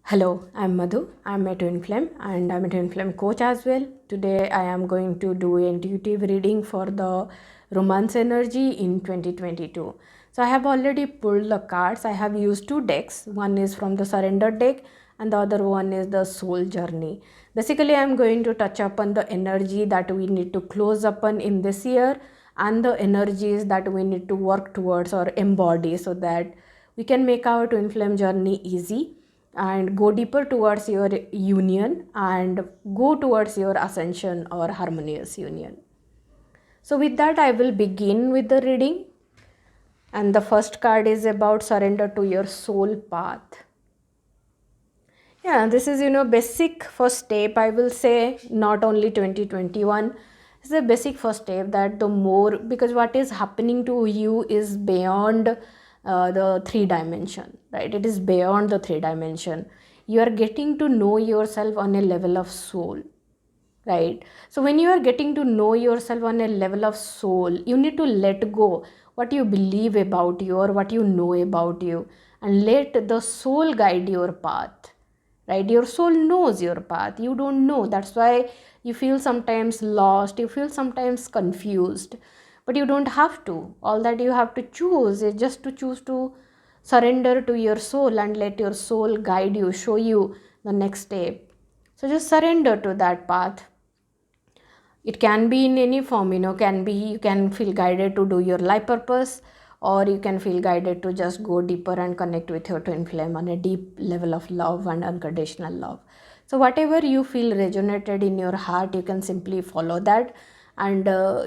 Hello, I'm Madhu. I'm a twin flame and I'm a twin flame coach as well. Today I am going to do intuitive reading for the romance energy in 2022. So I have already pulled the cards. I have used two decks. One is from the surrender deck and the other one is the soul journey. Basically, I'm going to touch upon the energy that we need to close upon in this year and the energies that we need to work towards or embody so that we can make our twin flame journey easy and go deeper towards your union and go towards your ascension or harmonious union. So, with that, I will begin with the reading. And the first card is about surrender to your soul path. Yeah, this is, basic first step, I will say, not only 2021. It's a basic first step that the more, because what is happening to you is beyond the three dimension, right? It is beyond the three dimension. You are getting to know yourself on a level of soul, right? So when you are getting to know yourself on a level of soul, you need to let go what you believe about you or what you know about you and let the soul guide your path, right? Your soul knows your path, you don't know. That's why you feel sometimes lost, you feel sometimes confused, but you don't have to. All that you have to choose is just to choose to surrender to your soul and let your soul guide you, show you the next step. So just surrender to that path. It can be in any form, can be you can feel guided to do your life purpose, or you can feel guided to just go deeper and connect with your twin flame on a deep level of love and unconditional love. So whatever you feel resonated in your heart, you can simply follow that and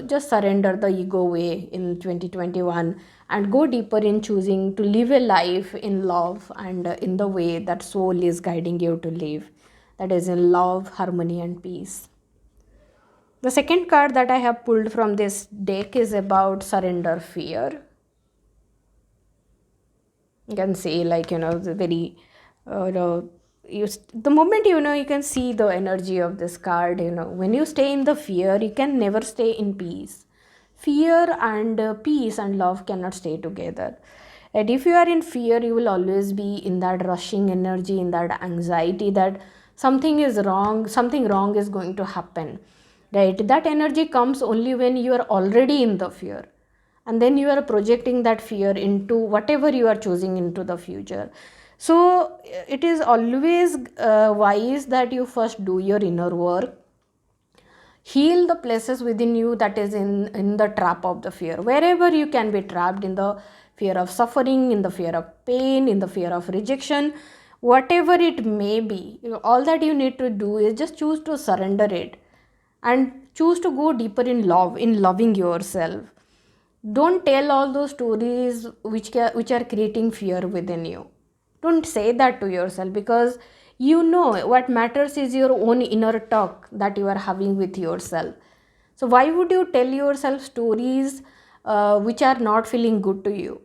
just surrender the ego way in 2021 and go deeper in choosing to live a life in love and in the way that soul is guiding you to live, that is in love, harmony and peace. The second card that I have pulled from this deck is about surrender fear. You can see, the very, the moment, you can see the energy of this card. When you stay in the fear, you can never stay in peace. Fear and peace and love cannot stay together. And if you are in fear, you will always be in that rushing energy, in that anxiety that something wrong is going to happen, right? That energy comes only when you are already in the fear, and then you are projecting that fear into whatever you are choosing into the future. So it is always wise that you first do your inner work, heal the places within you that is in the trap of the fear. Wherever you can be trapped in the fear of suffering, in the fear of pain, in the fear of rejection, whatever it may be, all that you need to do is just choose to surrender it and choose to go deeper in love, in loving yourself. Don't tell all those stories which are creating fear within you. Don't say that to yourself, because what matters is your own inner talk that you are having with yourself. So why would you tell yourself stories which are not feeling good to you?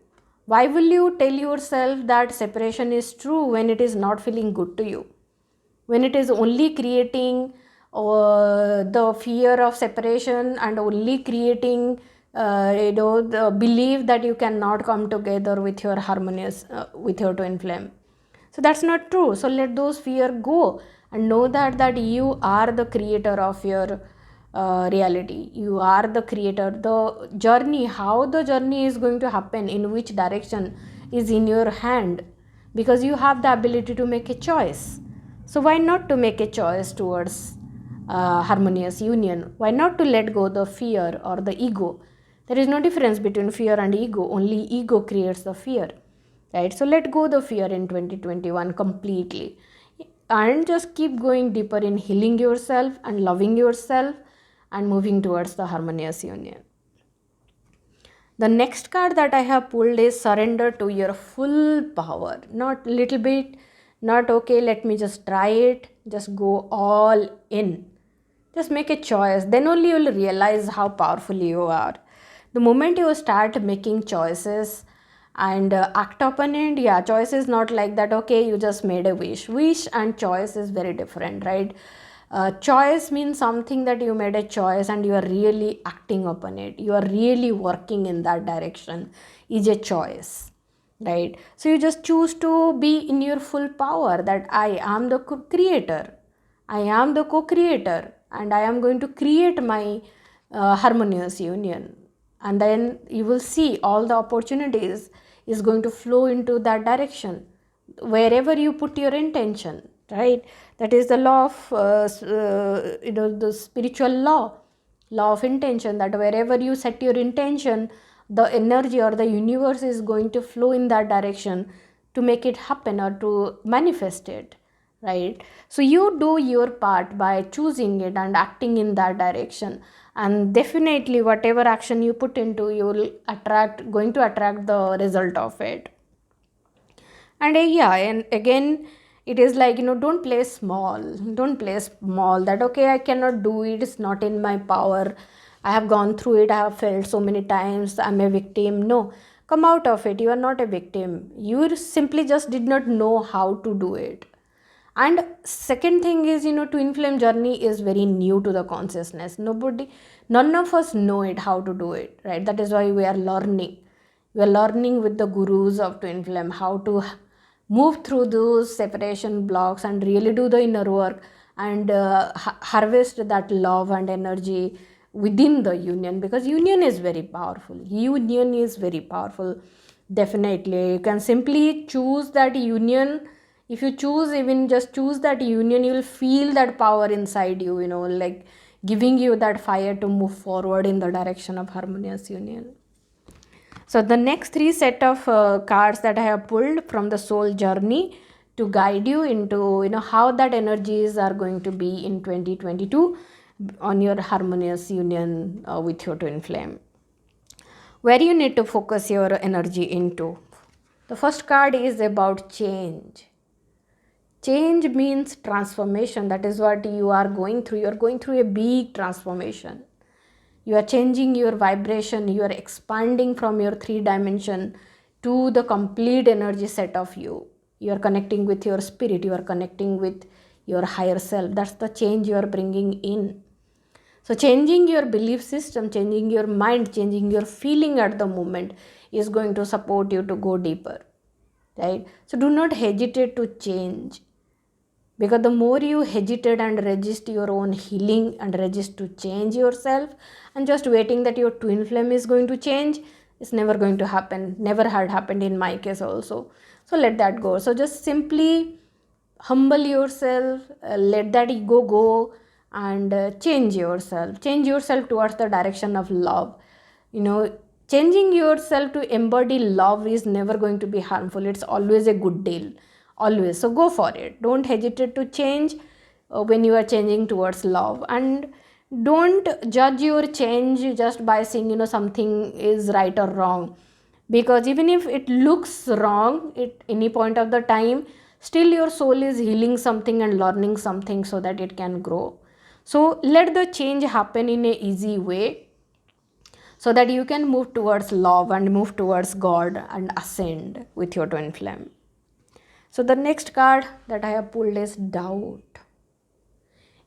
Why will you tell yourself that separation is true when it is not feeling good to you, when it is only creating the fear of separation and only creating the belief that you cannot come together with your harmonious with your twin flame? So that's not true. So let those fear go and know that you are the creator of your reality. You are the creator. The journey, how the journey is going to happen, in which direction, is in your hand, because you have the ability to make a choice. So why not to make a choice towards harmonious union? Why not to let go the fear or the ego? There is no difference between fear and ego. Only ego creates the fear, right? So let go the fear in 2021 completely and just keep going deeper in healing yourself and loving yourself and moving towards the harmonious union. The next card that I have pulled is surrender to your full power. Not little bit, not okay, let me just try it. Just go all in. Just make a choice. Then only you will realize how powerful you are. The moment you start making choices and act upon it, yeah, choice is not like that, okay, you just made a wish. Wish and choice is very different, right? Choice means something that you made a choice and you are really acting upon it, you are really working in that direction, is a choice, right? So you just choose to be in your full power, that I am the creator, I am the co-creator, and I am going to create my harmonious union. And then you will see all the opportunities is going to flow into that direction wherever you put your intention, right? That is the law of the spiritual law of intention, that wherever you set your intention, the energy or the universe is going to flow in that direction to make it happen or to manifest it, right? So you do your part by choosing it and acting in that direction, and definitely whatever action you put into, you will going to attract the result of it. And yeah, and again, it is like, don't play small, don't play small, that okay, I cannot do it, it's not in my power, I have gone through it, I have failed so many times, I'm a victim. No, come out of it, you are not a victim, you simply just did not know how to do it. And second thing is, twin flame journey is very new to the consciousness. None of us know it, how to do it, right? That is why we are learning. We are learning with the gurus of twin flame how to move through those separation blocks and really do the inner work, and harvest that love and energy within the union, because union is very powerful. Union is very powerful. Definitely, you can simply choose that union. If you choose, even just choose that union, you will feel that power inside you, like giving you that fire to move forward in the direction of harmonious union. So the next three set of cards that I have pulled from the soul journey to guide you into, how that energies are going to be in 2022 on your harmonious union with your twin flame. Where you need to focus your energy into. The first card is about change. Change means transformation. That is what you are going through. You are going through a big transformation. You are changing your vibration. You are expanding from your 3 dimension to the complete energy set of you. You are connecting with your spirit. You are connecting with your higher self. That's the change you are bringing in. So changing your belief system, changing your mind, changing your feeling at the moment is going to support you to go deeper, right? So do not hesitate to change, because the more you hesitate and resist your own healing and resist to change yourself and just waiting that your twin flame is going to change, it's never going to happen. Never had happened in my case also. So let that go. So just simply humble yourself, let that ego go, and change yourself towards the direction of love. Changing yourself to embody love is never going to be harmful. It's always a good deal, always. So go for it. Don't hesitate to change when you are changing towards love, and don't judge your change just by saying something is right or wrong, because even if it looks wrong at any point of the time, still your soul is healing something and learning something so that it can grow. So let the change happen in a easy way, so that you can move towards love and move towards God and ascend with your twin flame. So the next card that I have pulled is doubt.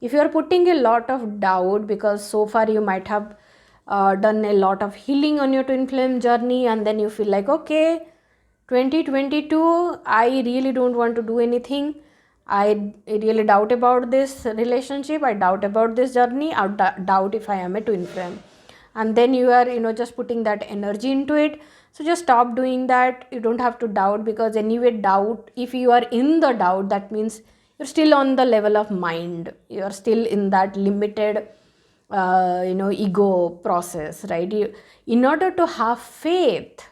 If you are putting a lot of doubt, because so far you might have done a lot of healing on your twin flame journey, and then you feel like, okay, 2022, I really don't want to do anything. I really doubt about this relationship. I doubt about this journey. I doubt if I am a twin flame. And then you are, just putting that energy into it. So just stop doing that. You don't have to doubt, because anyway, doubt, if you are in the doubt, that means you're still on the level of mind. You're still in that limited, ego process, right? In order to have faith,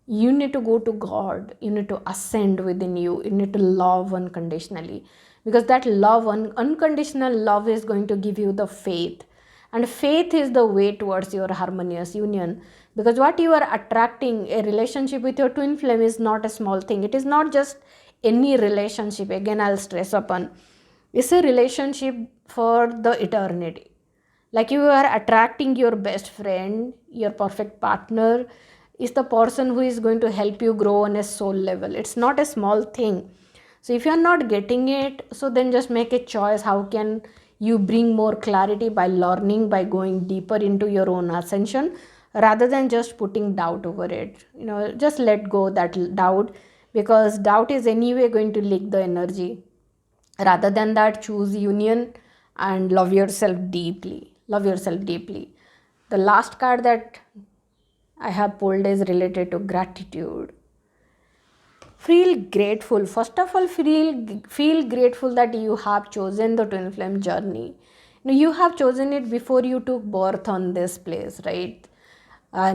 you need to go to God. You need to ascend within you. You need to love unconditionally, because that love, unconditional love, is going to give you the faith. And faith is the way towards your harmonious union, because what you are attracting, a relationship with your twin flame, is not a small thing. It is not just any relationship. Again, I'll stress upon, it's a relationship for the eternity. Like you are attracting your best friend, your perfect partner is the person who is going to help you grow on a soul level. It's not a small thing. So if you are not getting it, so then just make a choice. How can you bring more clarity? By learning, by going deeper into your own ascension, rather than just putting doubt over it. Just let go that doubt, because doubt is anyway going to leak the energy. Rather than that, choose union and love yourself deeply. Love yourself deeply. The last card that I have pulled is related to gratitude. Feel grateful. First of all, feel grateful that you have chosen the twin flame journey. You have chosen it before you took birth on this place, right?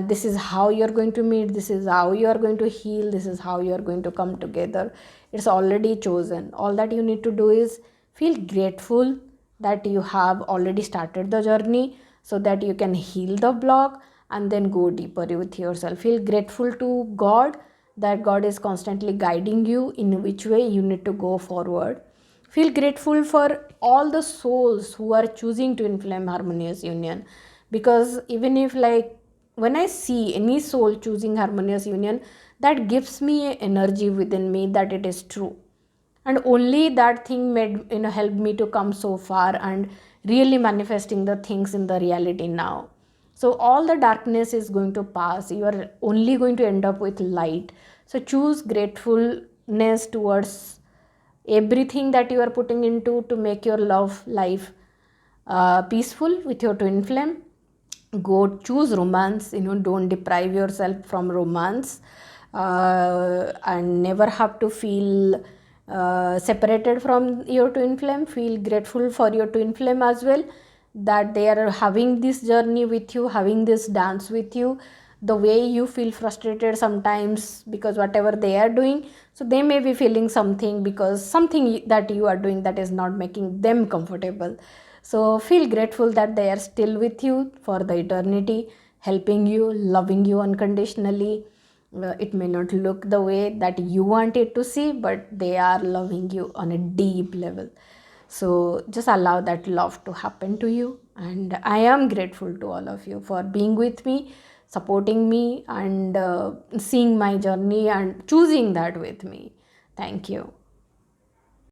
This is how you're going to meet, this is how you are going to heal, this is how you are going to come together. It's already chosen. All that you need to do is feel grateful that you have already started the journey, so that you can heal the block and then go deeper with yourself. Feel grateful to God, that God is constantly guiding you in which way you need to go forward. Feel grateful for all the souls who are choosing to inflame harmonious union, because even if, like, when I see any soul choosing harmonious union, that gives me a energy within me that it is true, and only that thing made helped me to come so far and really manifesting the things in the reality now. So all the darkness is going to pass, you are only going to end up with light. So choose gratefulness towards everything that you are putting into to make your love life peaceful with your twin flame. Go choose romance, don't deprive yourself from romance, and never have to feel separated from your twin flame. Feel grateful for your twin flame as well, that they are having this journey with you, having this dance with you. The way you feel frustrated sometimes because whatever they are doing, so they may be feeling something because something that you are doing that is not making them comfortable. So feel grateful that they are still with you for the eternity, helping you, loving you unconditionally. It may not look the way that you want it to see, but they are loving you on a deep level. So just allow that love to happen to you. And I am grateful to all of you for being with me, supporting me, and seeing my journey and choosing that with me. Thank you.